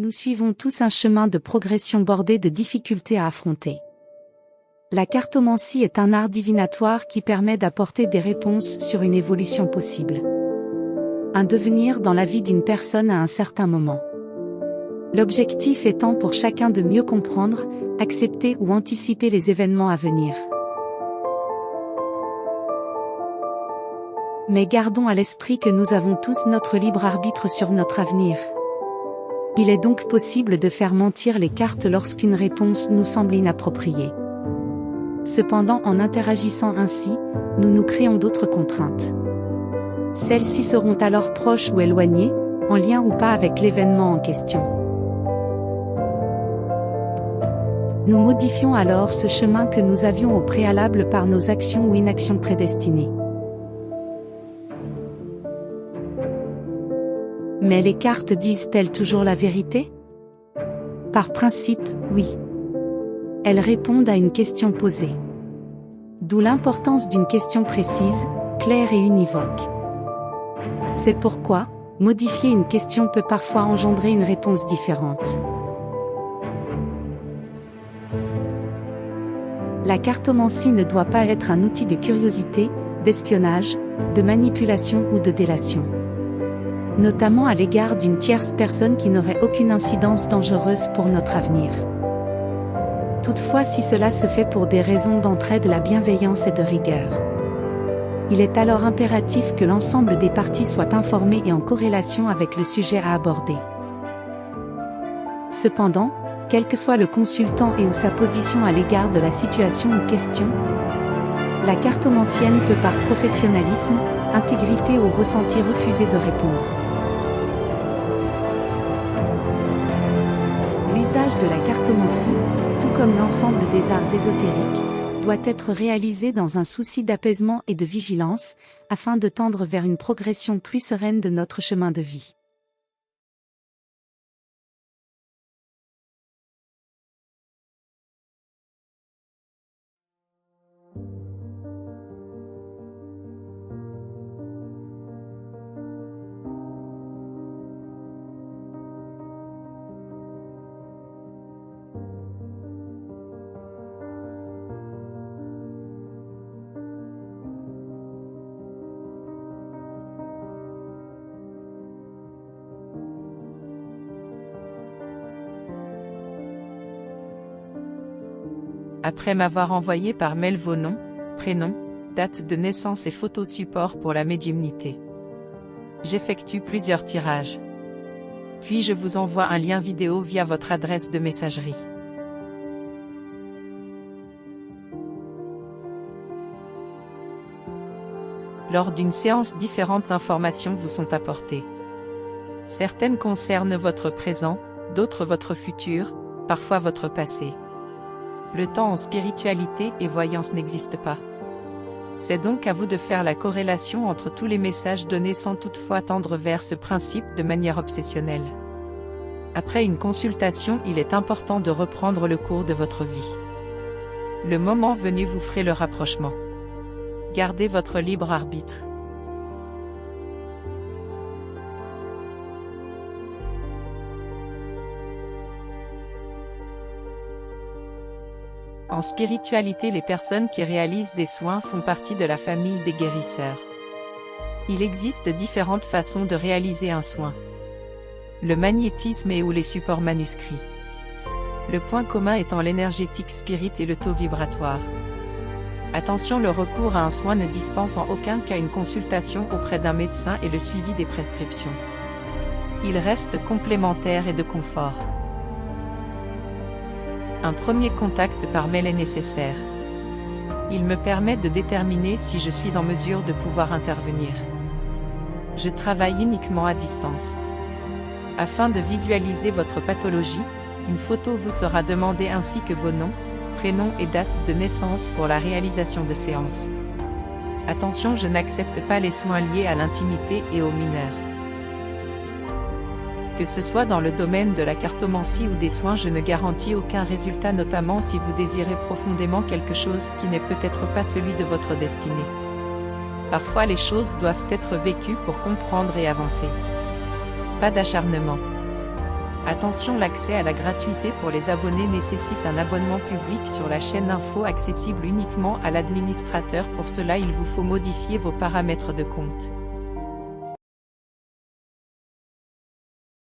Nous suivons tous un chemin de progression bordé de difficultés à affronter. La cartomancie est un art divinatoire qui permet d'apporter des réponses sur une évolution possible. Un devenir dans la vie d'une personne à un certain moment. L'objectif étant pour chacun de mieux comprendre, accepter ou anticiper les événements à venir. Mais gardons à l'esprit que nous avons tous notre libre arbitre sur notre avenir. Il est donc possible de faire mentir les cartes lorsqu'une réponse nous semble inappropriée. Cependant, en interagissant ainsi, nous nous créons d'autres contraintes. Celles-ci seront alors proches ou éloignées, en lien ou pas avec l'événement en question. Nous modifions alors ce chemin que nous avions au préalable par nos actions ou inactions prédestinées. Mais les cartes disent-elles toujours la vérité? Par principe, oui. Elles répondent à une question posée. D'où l'importance d'une question précise, claire et univoque. C'est pourquoi, modifier une question peut parfois engendrer une réponse différente. La cartomancie ne doit pas être un outil de curiosité, d'espionnage, de manipulation ou de délation. Notamment à l'égard d'une tierce personne qui n'aurait aucune incidence dangereuse pour notre avenir. Toutefois, si cela se fait pour des raisons d'entraide, la bienveillance et de rigueur, il est alors impératif que l'ensemble des parties soient informées et en corrélation avec le sujet à aborder. Cependant, quel que soit le consultant et ou sa position à l'égard de la situation ou question, la cartomancienne peut par professionnalisme, intégrité ou ressenti refuser de répondre. L'usage de la cartomancie, tout comme l'ensemble des arts ésotériques, doit être réalisé dans un souci d'apaisement et de vigilance, afin de tendre vers une progression plus sereine de notre chemin de vie. Après m'avoir envoyé par mail vos noms, prénoms, date de naissance et photos support pour la médiumnité, j'effectue plusieurs tirages. Puis je vous envoie un lien vidéo via votre adresse de messagerie. Lors d'une séance, différentes informations vous sont apportées. Certaines concernent votre présent, d'autres votre futur, parfois votre passé. Le temps en spiritualité et voyance n'existe pas. C'est donc à vous de faire la corrélation entre tous les messages donnés sans toutefois tendre vers ce principe de manière obsessionnelle. Après une consultation, il est important de reprendre le cours de votre vie. Le moment venu, vous ferez le rapprochement. Gardez votre libre arbitre. En spiritualité, les personnes qui réalisent des soins font partie de la famille des guérisseurs. Il existe différentes façons de réaliser un soin. Le magnétisme et ou les supports manuscrits. Le point commun étant l'énergétique spirit et le taux vibratoire. Attention, le recours à un soin ne dispense en aucun cas une consultation auprès d'un médecin et le suivi des prescriptions. Il reste complémentaire et de confort. Un premier contact par mail est nécessaire. Il me permet de déterminer si je suis en mesure de pouvoir intervenir. Je travaille uniquement à distance. Afin de visualiser votre pathologie, une photo vous sera demandée ainsi que vos noms, prénoms et date de naissance pour la réalisation de séances. Attention, je n'accepte pas les soins liés à l'intimité et aux mineurs. Que ce soit dans le domaine de la cartomancie ou des soins, je ne garantis aucun résultat, notamment si vous désirez profondément quelque chose qui n'est peut-être pas celui de votre destinée. Parfois les choses doivent être vécues pour comprendre et avancer. Pas d'acharnement. Attention, l'accès à la gratuité pour les abonnés nécessite un abonnement public sur la chaîne Info accessible uniquement à l'administrateur. Pour cela, il vous faut modifier vos paramètres de compte.